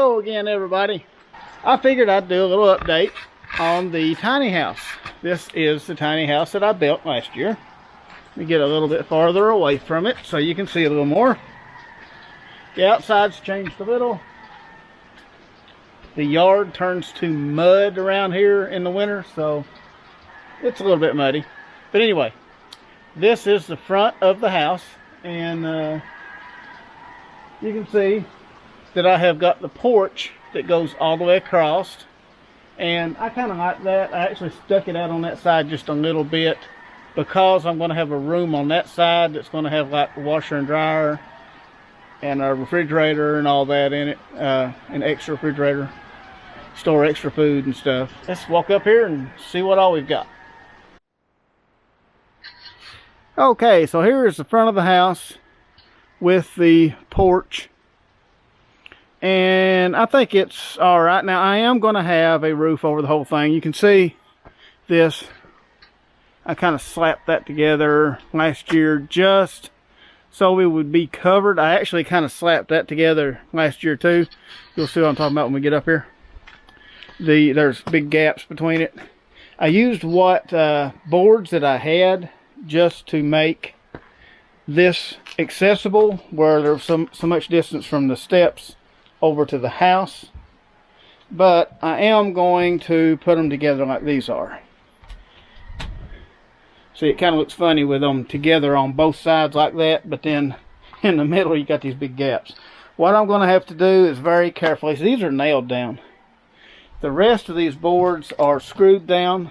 Hello again, everybody. I figured I'd do a little update on the tiny house. This is the tiny house that I built last year. Let me get a little bit farther away from it so you can see a little more. The outside's changed a little. The yard turns to mud around here in the winter, so it's a little bit muddy. But anyway, this is the front of the house, and you can see that I have got the porch that goes all the way across, and I kind of like that. I actually stuck it out on that side just a little bit because I'm going to have a room on that side that's going to have like a washer and dryer and a refrigerator and all that in it, an extra refrigerator, store extra food and stuff. Let's walk up here and see what all we've got. Okay, so here is the front of the house with the porch, and I think it's all right. Now I am going to have a roof over the whole thing. You can see this, I kind of slapped that together last year just so we would be covered. I actually kind of slapped that together last year too. You'll see what I'm talking about when we get up here. There's big gaps between it. I used what boards that I had just to make this accessible, where there's so much distance from the steps over to the house. But I am going to put them together like these are. See, it kind of looks funny with them together on both sides like that, but then in the middle you got these big gaps. What I'm going to have to do is very carefully, so these are nailed down. The rest of these boards are screwed down,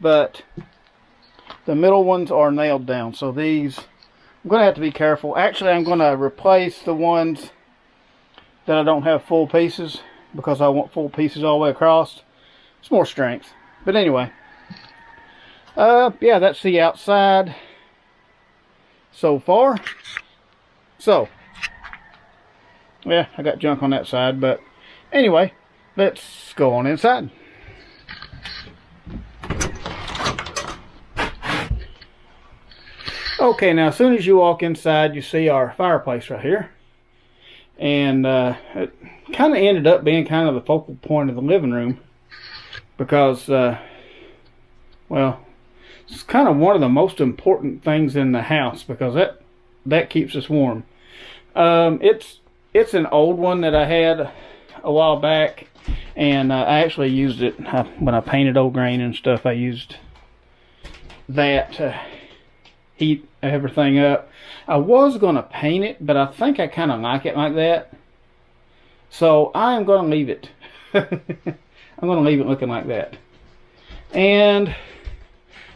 but the middle ones are nailed down. So these, I'm going to have to be careful. Actually, I'm going to replace the ones that I don't have full pieces because I want full pieces all the way across. It's more strength. But anyway, yeah, that's the outside so far. So, yeah, I got junk on that side, but anyway, let's go on inside. Okay, now as soon as you walk inside, you see our fireplace right here. And it kind of ended up being kind of the focal point of the living room because, well, it's kind of one of the most important things in the house because that keeps us warm. It's an old one that I had a while back, and I actually used it when I painted old grain and stuff. I used that to heat everything up. I was going to paint it, but I think I kind of like it like that. So I am going to leave it. I'm going to leave it looking like that. And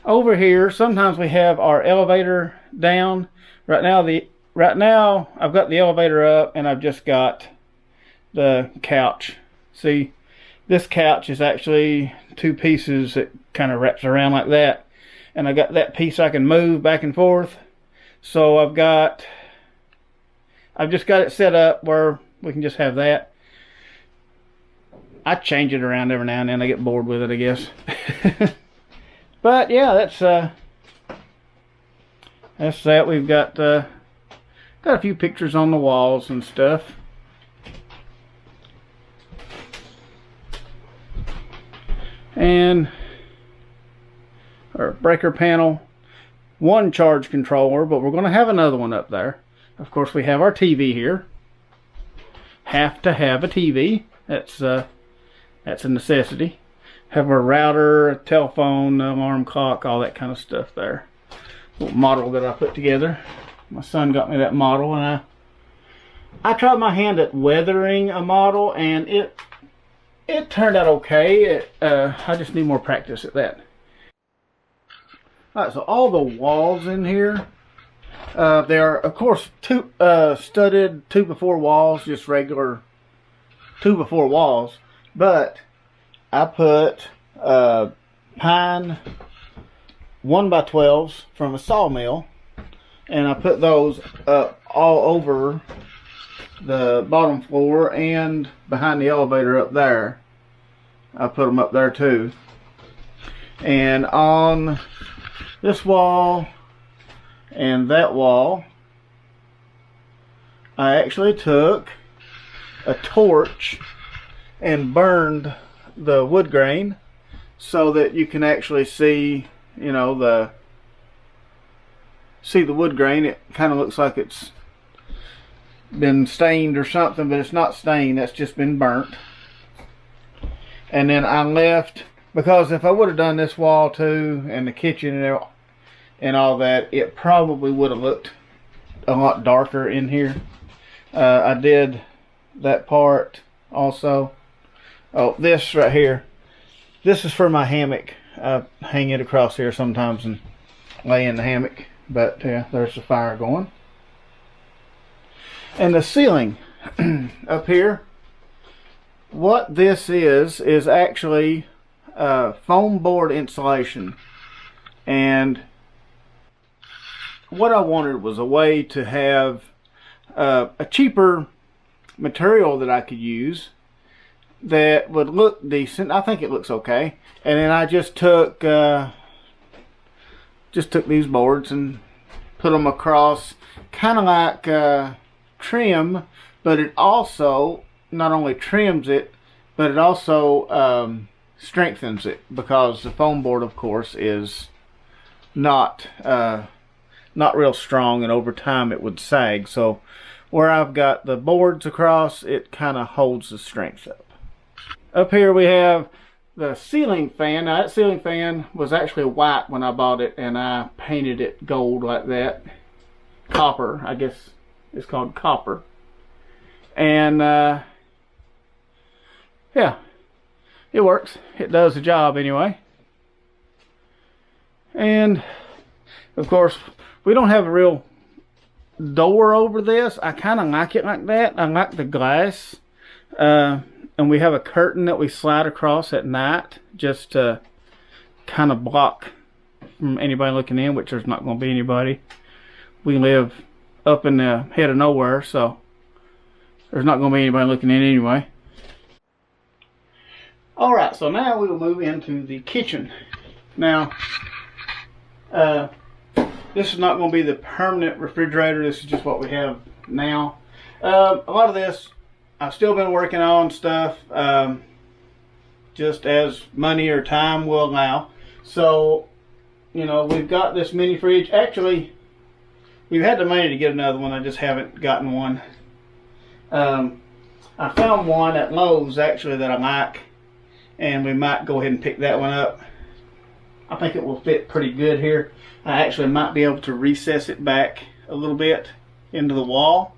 over here, sometimes we have our elevator down. Right now I've got the elevator up, and I've just got the couch. See, this couch is actually two pieces that kind of wraps around like that. And I got that piece I can move back and forth. So I've just got it set up where we can just have that. I change it around every now and then. I get bored with it, I guess. But yeah, that's that. We've got a few pictures on the walls and stuff. And our breaker panel, one charge controller, but we're going to have another one up there. Of course, we have our TV here. Have to have a TV. That's a necessity. Have a router, a telephone, alarm clock, all that kind of stuff there. Little model that I put together. My son got me that model, and I tried my hand at weathering a model, and it turned out okay. I just need more practice at that. Alright, so all the walls in here, they are, of course, studded 2x4 walls, just regular 2x4 walls, but I put pine 1x12s from a sawmill, and I put those up all over the bottom floor and behind the elevator up there. I put them up there too. And on this wall and that wall, I actually took a torch and burned the wood grain so that you can actually see, you know, the wood grain. It kind of looks like it's been stained or something, but it's not stained, that's just been burnt. And then I left, because if I would have done this wall too and the kitchen and all that, it probably would have looked a lot darker in here. I did that part also. Oh, this right here, this is for my hammock. I hang it across here sometimes and lay in the hammock. But yeah, there's the fire going. And the ceiling up here, what this is actually foam board insulation. And what I wanted was a way to have a cheaper material that I could use that would look decent. I think it looks okay. And then I just took these boards and put them across, kind of like trim, but it also not only trims it, but it also strengthens it, because the foam board, of course, is not real strong, and over time it would sag. So where I've got the boards across, it kind of holds the strength up. Up here we have the ceiling fan. Now that ceiling fan was actually white when I bought it, and I painted it gold like that. Copper, I guess it's called copper. And yeah, it works. It does the job anyway. And of course, we don't have a real door over this. I kind of like it like that. I like the glass. And we have a curtain that we slide across at night just to kind of block from anybody looking in, which there's not going to be anybody. We live up in the head of nowhere, so there's not going to be anybody looking in anyway. Alright, so now we will move into the kitchen. Now, this is not going to be the permanent refrigerator. This is just what we have now. A lot of this I've still been working on stuff just as money or time will allow. So, you know, we've got this mini fridge. Actually, we've had the money to get another one. I just haven't gotten one. I found one at Lowe's actually that I like, and we might go ahead and pick that one up. I think it will fit pretty good here. I actually might be able to recess it back a little bit into the wall,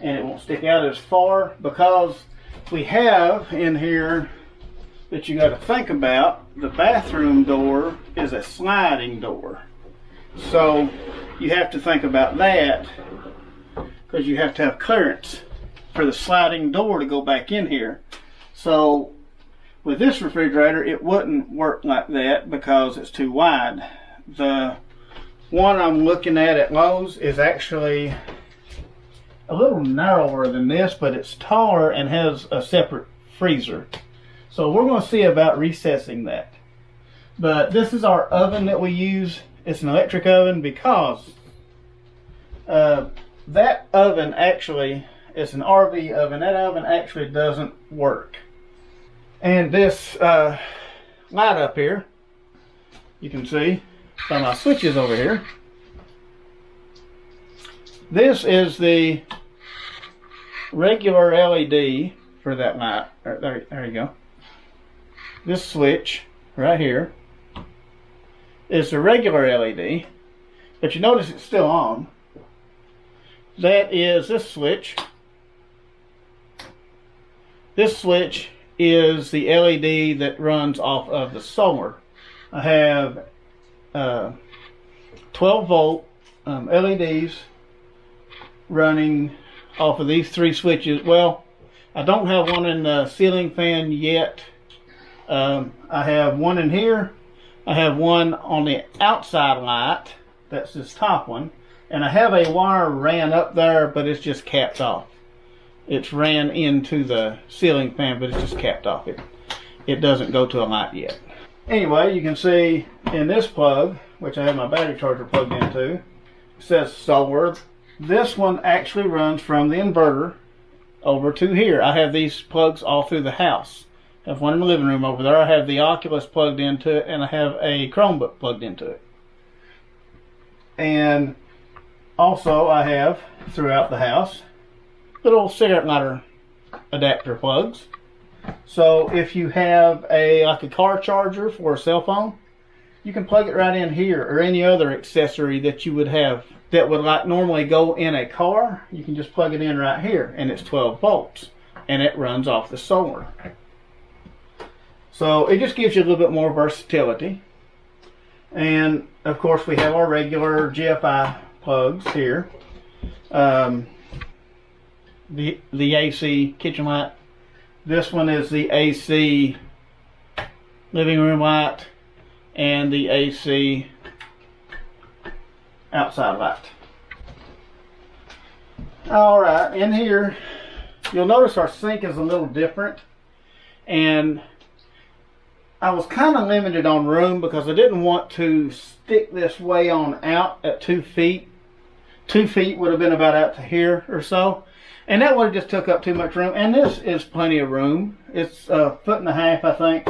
and it won't stick out as far, because we have in here that you got to think about, the bathroom door is a sliding door. So you have to think about that, because you have to have clearance for the sliding door to go back in here. So with this refrigerator, it wouldn't work like that because it's too wide. The one I'm looking at Lowe's is actually a little narrower than this, but it's taller and has a separate freezer. So we're going to see about recessing that. But this is our oven that we use. It's an electric oven, because that oven actually is an RV oven. That oven actually doesn't work. And this light up here, you can see by my switches over here, this is the regular LED for that light. There you go. This switch right here is the regular LED, but you notice it's still on. That is this switch. This switch is the LED that runs off of the solar. I have 12 volt LEDs running off of these three switches. Well, I don't have one in the ceiling fan yet. I have one in here. I have one on the outside light. That's this top one. And I have a wire ran up there, but it's just capped off. It's ran into the ceiling fan, but it's just capped off. It doesn't go to a light yet. Anyway, you can see in this plug, which I have my battery charger plugged into, it says solar. This one actually runs from the inverter over to here. I have these plugs all through the house. I have one in the living room over there. I have the Oculus plugged into it, and I have a Chromebook plugged into it. And also I have throughout the house little cigarette lighter adapter plugs. So if you have like a car charger for a cell phone, you can plug it right in here, or any other accessory that you would have that would like normally go in a car. You can just plug it in right here, and it's 12 volts, and it runs off the solar. So it just gives you a little bit more versatility. And of course we have our regular GFI plugs here. The AC kitchen light. This one is the AC living room light, and the AC outside light. Alright, in here you'll notice our sink is a little different, and I was kind of limited on room because I didn't want to stick this way on out at 2 feet. 2 feet would have been about out to here or so, and that would have just took up too much room. And this is plenty of room. It's 1.5 feet, I think.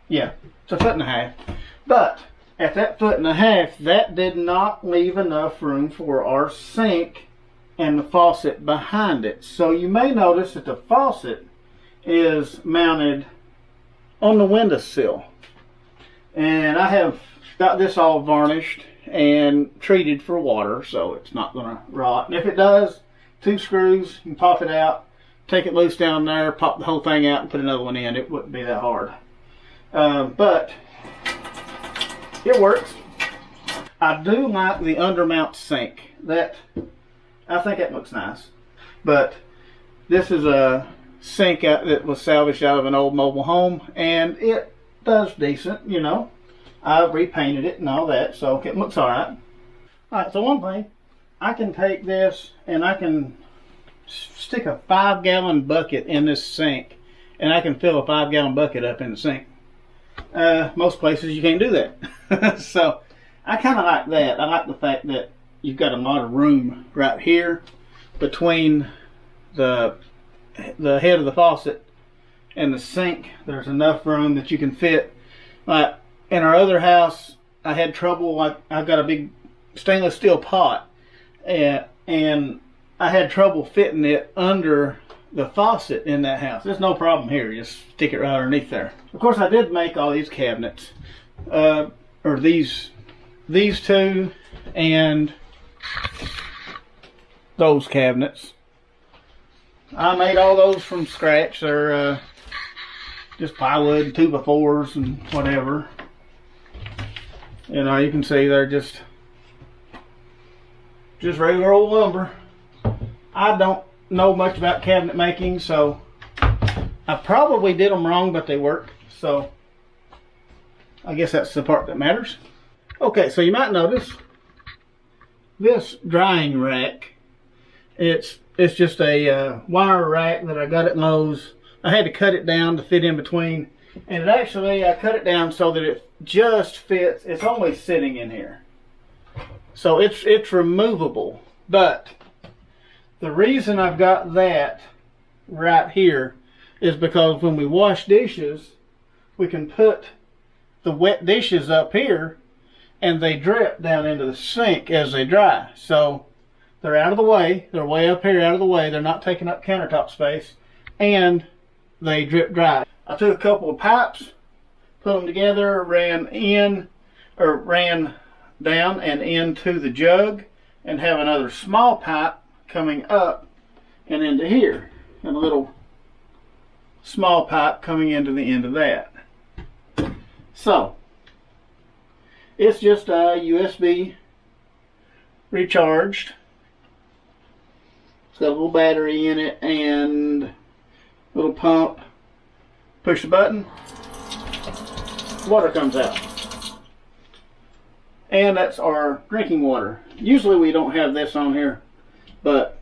Yeah, it's 1.5 feet. But at that 1.5 feet, that did not leave enough room for our sink and the faucet behind it. So you may notice that the faucet is mounted on the windowsill, and I have got this all varnished and treated for water, so it's not going to rot. And if it does, 2 screws, you can pop it out, take it loose down there, pop the whole thing out and put another one in. It wouldn't be that hard, but it works. I do like the undermount sink. I think that looks nice. But this is a sink that was salvaged out of an old mobile home, and it does decent, you know. I repainted it and all that, so it looks alright. Alright, so one thing, I can take this and I can stick a 5-gallon bucket in this sink, and I can fill a 5-gallon bucket up in the sink. Most places you can't do that. So I kind of like that. I like the fact that you've got a lot of room right here between the head of the faucet and the sink. There's enough room that you can fit. Like in our other house, I had trouble. Like I've got a big stainless steel pot, and I had trouble fitting it under the faucet in that house. There's no problem here. Just stick it right underneath there. Of course, I did make all these cabinets, or these two, and those cabinets. I made all those from scratch. They're just plywood, 2x4s, and whatever. You know, you can see they're just regular old lumber. I don't know much about cabinet making, so I probably did them wrong, but they work. So I guess that's the part that matters. Okay, so you might notice this drying rack. It's just a wire rack that I got at Lowe's. I had to cut it down to fit in between, and it actually, I cut it down so that it just fits. It's only sitting in here, so it's removable. But the reason I've got that right here is because when we wash dishes, we can put the wet dishes up here, and they drip down into the sink as they dry. So they're out of the way. They're way up here out of the way. They're not taking up countertop space, and they drip dry. I took a couple of pipes, put them together, ran down and into the jug, and have another small pipe coming up and into here, and a little small pipe coming into the end of that. So it's just a USB recharged. It's got a little battery in it and a little pump. Push the button, water comes out. And that's our drinking water. Usually we don't have this on here, but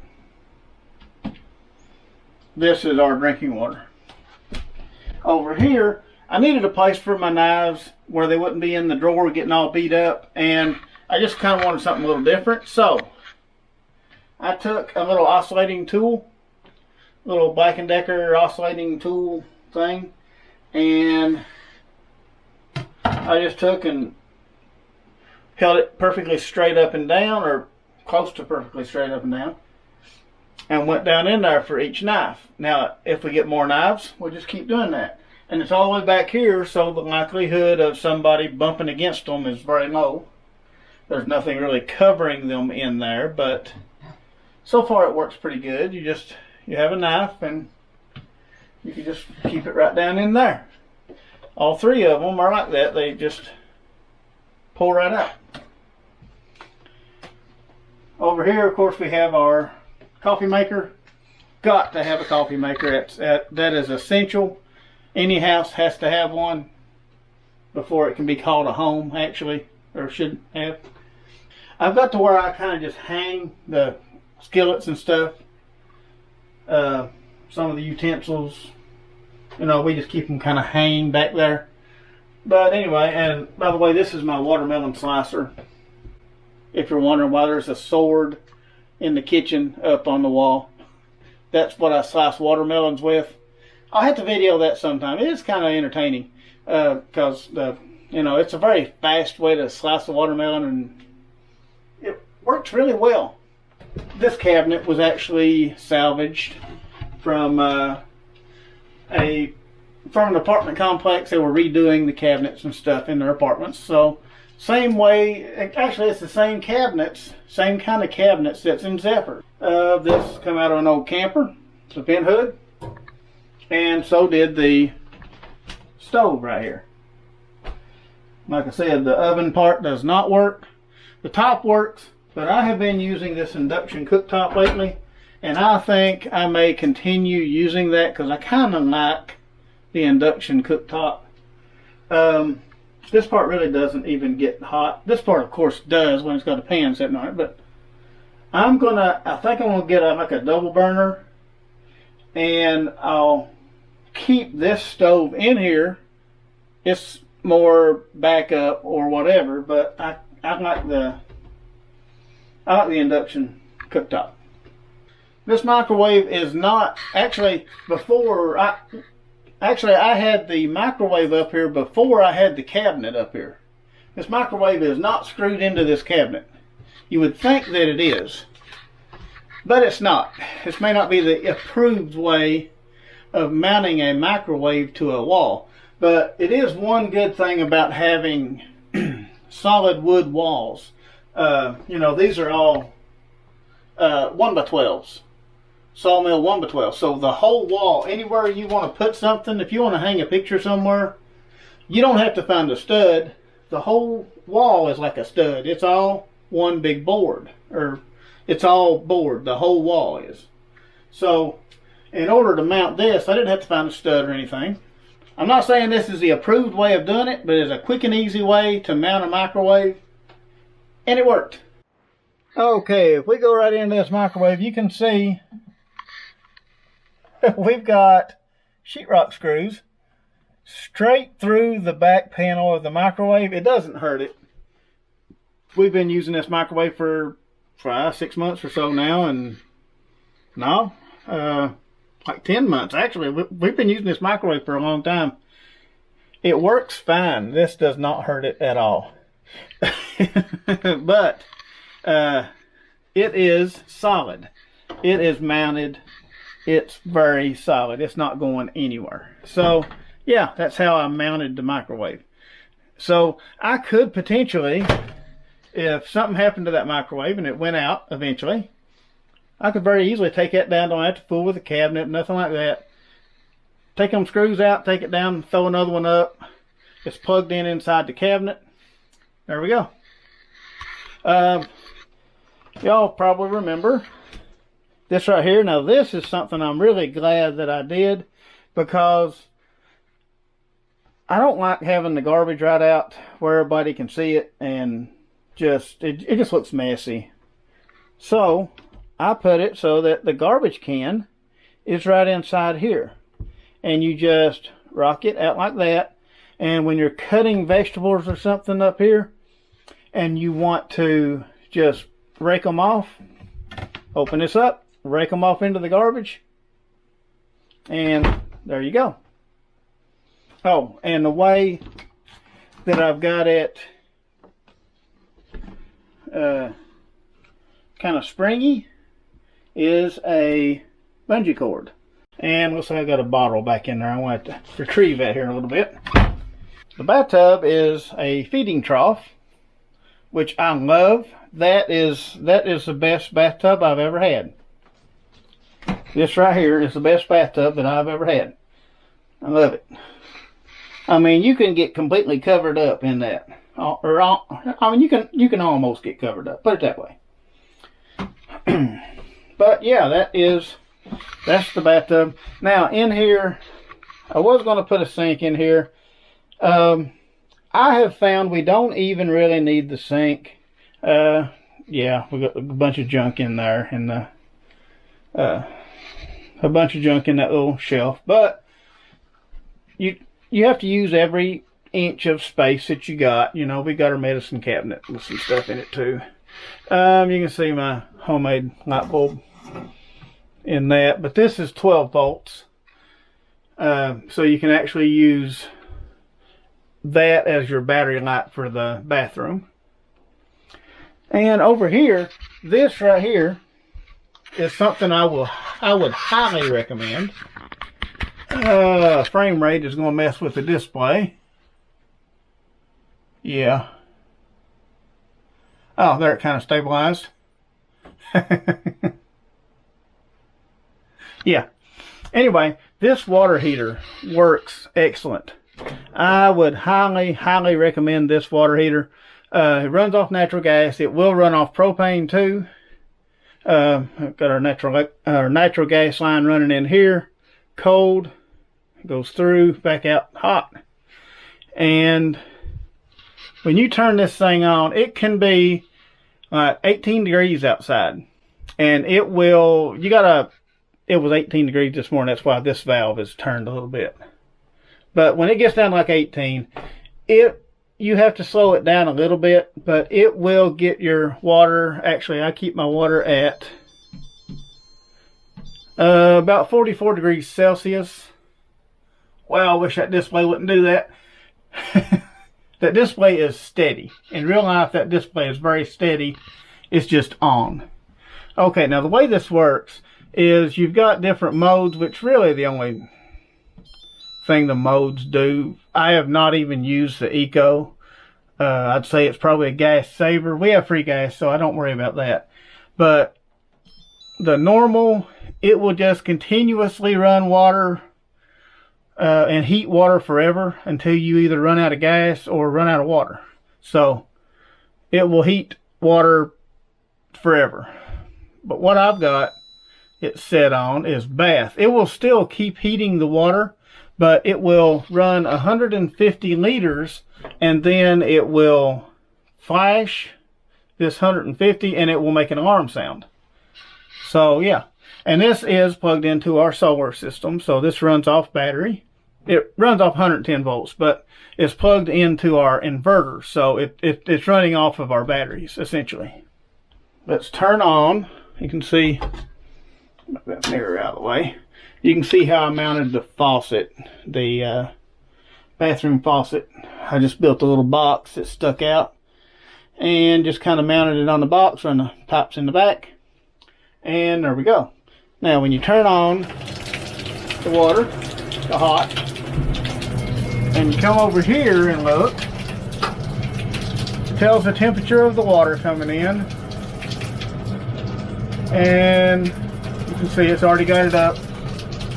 this is our drinking water. Over here, I needed a place for my knives where they wouldn't be in the drawer getting all beat up, and I just kind of wanted something a little different. So I took a little oscillating tool, little Black & Decker oscillating tool thing, and I just took and held it perfectly straight up and down, or close to perfectly straight up and down, and went down in there for each knife. Now, if we get more knives, we'll just keep doing that. And it's all the way back here, so the likelihood of somebody bumping against them is very low. There's nothing really covering them in there, but so far it works pretty good. You have a knife and you can just keep it right down in there. All three of them are like that. They just pull right out. Over here, of course, we have our coffee maker. Got to have a coffee maker. That is essential. Any house has to have one before it can be called a home, actually, or should have. I've got to where I kind of just hang the skillets and stuff. Some of the utensils, we just keep them kind of hanging back there. But anyway, and by the way, this is my watermelon slicer. If you're wondering why there's a sword in the kitchen up on the wall, that's what I slice watermelons with. I'll have to video that sometime. It is kind of entertaining because it's a very fast way to slice a watermelon, and it works really well. This cabinet was actually salvaged from an apartment complex. They were redoing the cabinets and stuff in their apartments. So same way, actually it's the same cabinets, same kind of cabinets that's in Zephyr. This come out of an old camper, it's a vent hood, and so did the stove right here. Like I said, the oven part does not work. The top works, but I have been using this induction cooktop lately, and I think I may continue using that because I kind of like the induction cooktop. This part really doesn't even get hot. This part, of course, does when it's got a pan sitting on it, but I think I'm gonna get like a double burner, and I'll keep this stove in here. It's more backup or whatever, but I like the induction cooktop. This microwave is not actually I had the microwave up here before I had the cabinet up here. This microwave is not screwed into this cabinet. You would think that it is, but it's not. This may not be the approved way of mounting a microwave to a wall, but it is one good thing about having solid wood walls. These are all 1x12s. Sawmill 1x12. So the whole wall, anywhere you want to put something, if you want to hang a picture somewhere, you don't have to find a stud. The whole wall is like a stud. It's all one big board, or it's all board. The whole wall is. So in order to mount this, I didn't have to find a stud or anything. I'm not saying this is the approved way of doing it, but it's a quick and easy way to mount a microwave, and it worked. Okay, if we go right into this microwave, you can see we've got sheetrock screws straight through the back panel of the microwave. It doesn't hurt it. We've been using this microwave for 6 months or so now, and like 10 months actually. We've been using this microwave for a long time. It works fine. This does not hurt it at all. But it is solid. It is mounted. It's very solid. It's not going anywhere. So yeah, that's how I mounted the microwave. So I could potentially, if something happened to that microwave and it went out eventually, I could very easily take that down. Don't have to fool with the cabinet, nothing like that. Take them screws out, take it down, throw another one up. It's plugged in inside the cabinet. There we go. Y'all probably remember this right here. Now this is something I'm really glad that I did, because I don't like having the garbage right out where everybody can see it, and it just looks messy. So I put it so that the garbage can is right inside here, and you just rock it out like that. And when you're cutting vegetables or something up here and you want to just rake them off, open this up, rake them off into the garbage, And there you go. Oh, and the way that I've got it kind of springy is a bungee cord. And looks like I got a bottle back in there. I want to retrieve that here in a little bit. The bathtub is a feeding trough, which I love. That is the best bathtub I've ever had. This right here is the best bathtub that I've ever had. I love it. I mean, you can get completely covered up in that. I mean, you can almost get covered up. Put it that way. But yeah, that's the bathtub. Now in here, I was going to put a sink in here. I have found we don't even really need the sink. Yeah, we got a bunch of junk in there, and a bunch of junk in that little shelf. But you have to use every inch of space that you got. You know, we got our medicine cabinet with some stuff in it too. You can see my homemade light bulb in that, but this is 12 volts. So you can actually use that as your battery light for the bathroom. And over here, this right here is something I would highly recommend. Frame rate is going to mess with the display. Yeah. Oh, there it kind of stabilized. Yeah. Anyway, this water heater works excellent. I would highly recommend this water heater. It runs off natural gas. It will run off propane too. I've got our natural gas line running in here. Cold. Goes through, back out hot. And when you turn this thing on, it can be 18 degrees outside. And it will, it was 18 degrees this morning. That's why this valve is turned a little bit. But when it gets down to like 18, you have to slow it down a little bit, but it will get your water. Actually, I keep my water at about 44 degrees Celsius. Well, I wish that display wouldn't do that. That display is steady. In real life, that display is very steady. It's just on. Okay, now the way this works is you've got different modes, which really the only thing the modes do. I have not even used the Eco. I'd say it's probably a gas saver. We have free gas, so I don't worry about that. But the normal, it will just continuously run water and heat water forever until you either run out of gas or run out of water. So it will heat water forever. But what I've got it set on is bath. It will still keep heating the water, but it will run 150 liters, and then it will flash this 150 and it will make an alarm sound. So yeah, and this is plugged into our solar system, so this runs off battery. It runs off 110 volts, but it's plugged into our inverter, so it's running off of our batteries essentially. Let's turn on. You can see, move that mirror out of the way. You can see how I mounted the faucet, the bathroom faucet. I just built a little box that stuck out and just kind of mounted it on the box, run the pipes in the back, and there we go. Now when you turn on the water to hot and you come over here and look, it tells the temperature of the water coming in, and you can see it's already got it up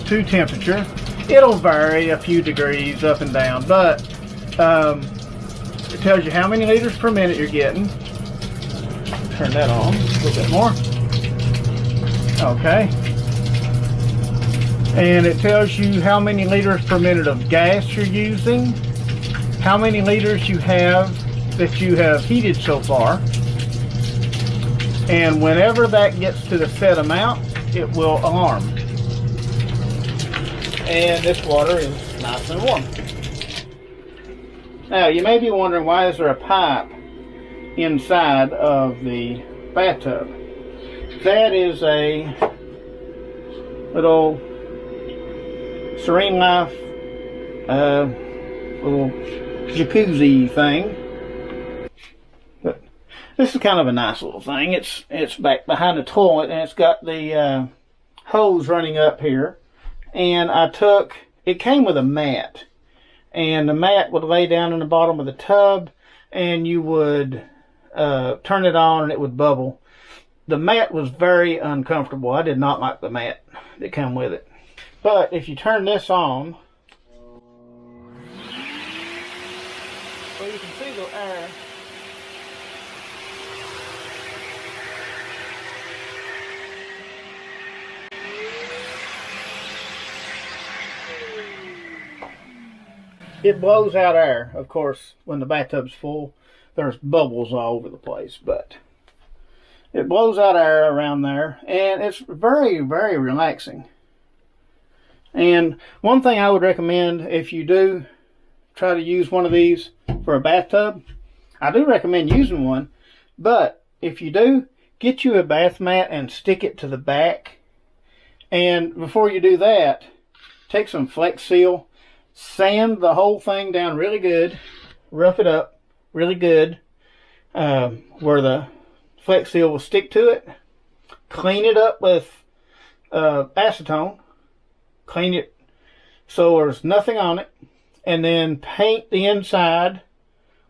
to temperature. It'll vary a few degrees up and down, but it tells you how many liters per minute you're getting. Turn that on a little bit more. Okay. And it tells you how many liters per minute of gas you're using, how many liters you have that you have heated so far. And whenever that gets to the set amount, it will alarm. And this water is nice and warm. Now, you may be wondering, why is there a pipe inside of the bathtub? That is a little Serene Life little jacuzzi thing. But this is kind of a nice little thing. It's back behind the toilet, and it's got the hose running up here. And it came with a mat, and the mat would lay down in the bottom of the tub, and you would turn it on and it would bubble. The mat was very uncomfortable. I did not like the mat that came with it. But if you turn this on, well, you can see the air. It blows out air. Of course, when the bathtub's full, there's bubbles all over the place, but it blows out air around there, and it's very, very relaxing. And one thing I would recommend, if you do try to use one of these for a bathtub, I do recommend using one, but if you do, get you a bath mat and stick it to the back. And before you do that, take some Flex Seal, sand the whole thing down really good, rough it up really good, where the Flex Seal will stick to it. Clean it up with acetone. Clean it so there's nothing on it, and then paint the inside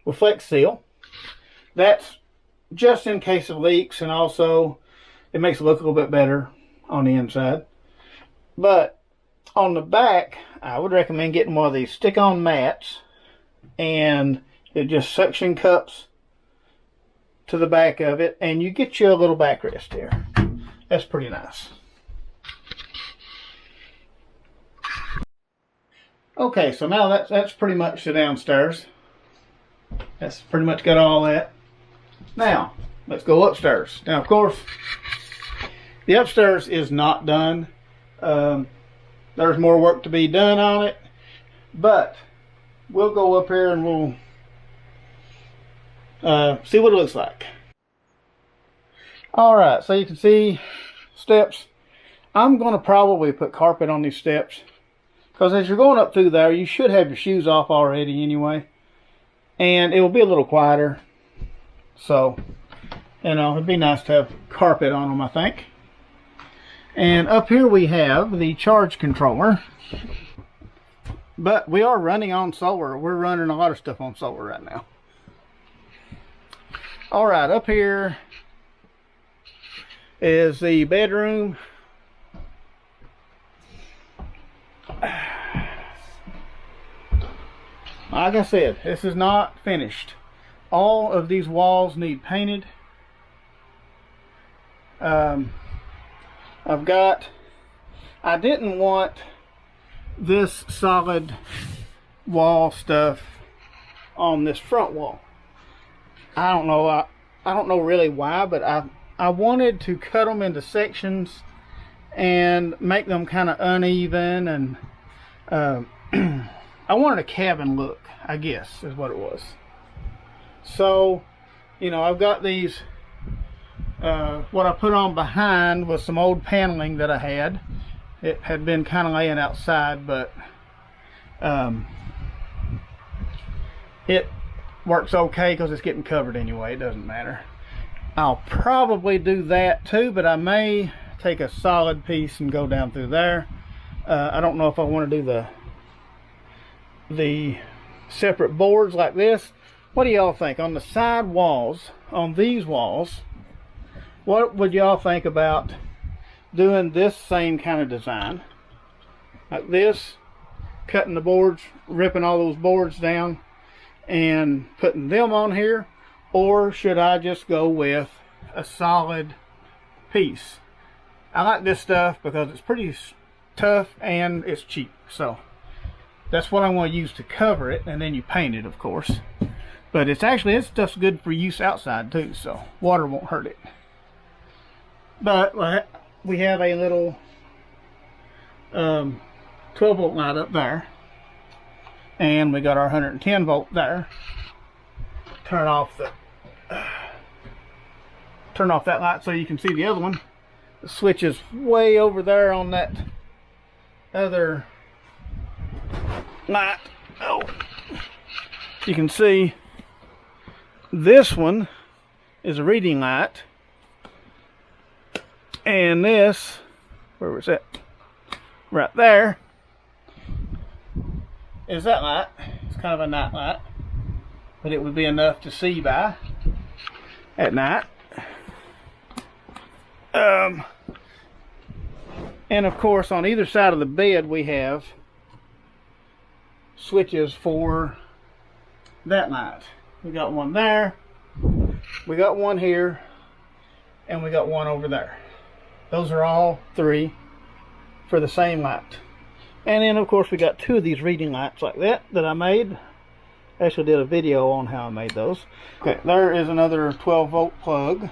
with Flex Seal. That's just in case of leaks, and also it makes it look a little bit better on the inside. But on the back, I would recommend getting one of these stick-on mats, and it just suction cups to the back of it, and you get you a little backrest here. That's pretty nice. Okay, so now that's pretty much the downstairs. That's pretty much got all that. Now, let's go upstairs. Now, of course, the upstairs is not done. There's more work to be done on it, but we'll go up here and we'll see what it looks like. Alright, so you can see steps. I'm going to probably put carpet on these steps, because as you're going up through there, you should have your shoes off already anyway. And it will be a little quieter. So, you know, it'd be nice to have carpet on them, I think. And up here we have the charge controller. But we are running on solar. We're running a lot of stuff on solar right now. Alright, up here is the bedroom. Like I said, this is not finished. All of these walls need painted. I didn't want this solid wall stuff on this front wall. I don't know. I don't know really why, but I wanted to cut them into sections and make them kind of uneven, and I wanted a cabin look, I guess, is what it was. So, you know, I've got these, what I put on behind was some old paneling that I had. It had been kind of laying outside, but it works okay because it's getting covered anyway. It doesn't matter. I'll probably do that too, but I may take a solid piece and go down through there. I don't know if I want to do the separate boards like this. What do y'all think on the side walls, on these walls? What would y'all think about doing this same kind of design like this, cutting the boards, ripping all those boards down and putting them on here? Or should I just go with a solid piece? I like this stuff because it's pretty tough and it's cheap, so that's what I want to use to cover it, and then you paint it, of course. But this stuff's good for use outside too, so water won't hurt it. But we have a little 12-volt light up there, and we got our 110 volt there. Turn off that light so you can see the other one. The switch is way over there on that other light. Oh, you can see this one is a reading light, and this, where was it? Right there is that light. It's kind of a night light, but it would be enough to see by at night. And of course, on either side of the bed we have switches for that light. We got one there, we got one here, and we got one over there. Those are all three for the same light. And then of course we got two of these reading lights like that I made. Actually did a video on how I made those. Okay, there is another 12-volt plug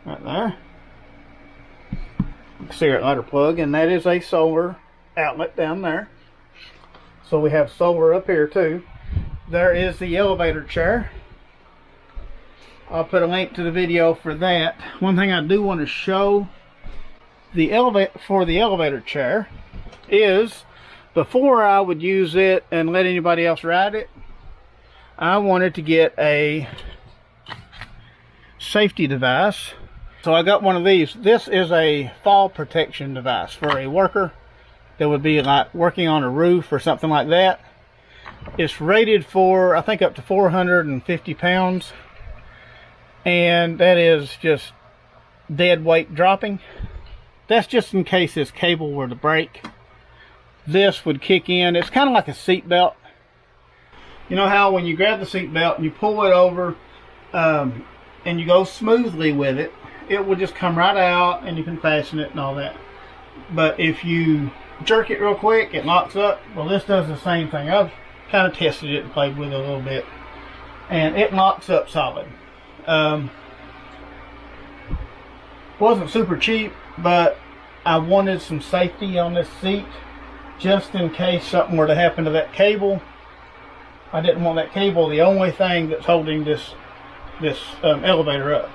right there. Cigarette lighter plug, and that is a solar outlet down there. So we have solar up here too. There is the elevator chair. I'll put a link to the video for that. One thing I do want to show the elevator chair is, before I would use it and let anybody else ride it, I wanted to get a safety device. So I got one of these. This is a fall protection device for a worker that would be like working on a roof or something like that. It's rated for, I think, up to 450 pounds. And that is just dead weight dropping. That's just in case this cable were to break. This would kick in. It's kind of like a seat belt. You know how when you grab the seat belt and you pull it over and you go smoothly with it, it will just come right out and you can fasten it and all that. But if you jerk it real quick, it locks up. Well, this does the same thing. I've kind of tested it and played with it a little bit, and it locks up solid. Wasn't super cheap, but I wanted some safety on this seat just in case something were to happen to that cable. I didn't want that cable the only thing that's holding this elevator up.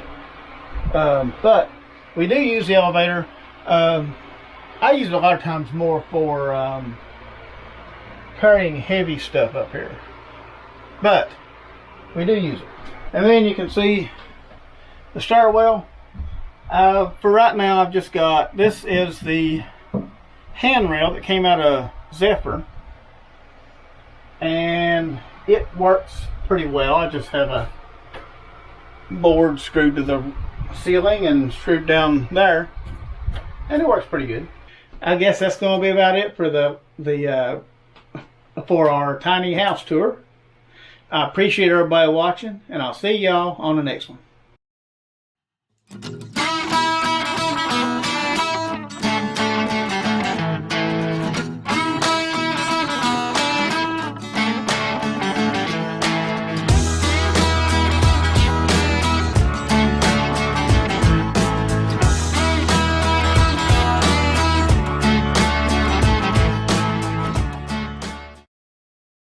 But we do use the elevator. I use it a lot of times more for carrying heavy stuff up here, but we do use it. And then you can see the stairwell. For right now, I've just got, this is the handrail that came out of Zephyr, and it works pretty well. I just have a board screwed to the ceiling and screwed down there, and it works pretty good. I guess that's going to be about it for for our tiny house tour. I appreciate everybody watching, and I'll see y'all on the next one.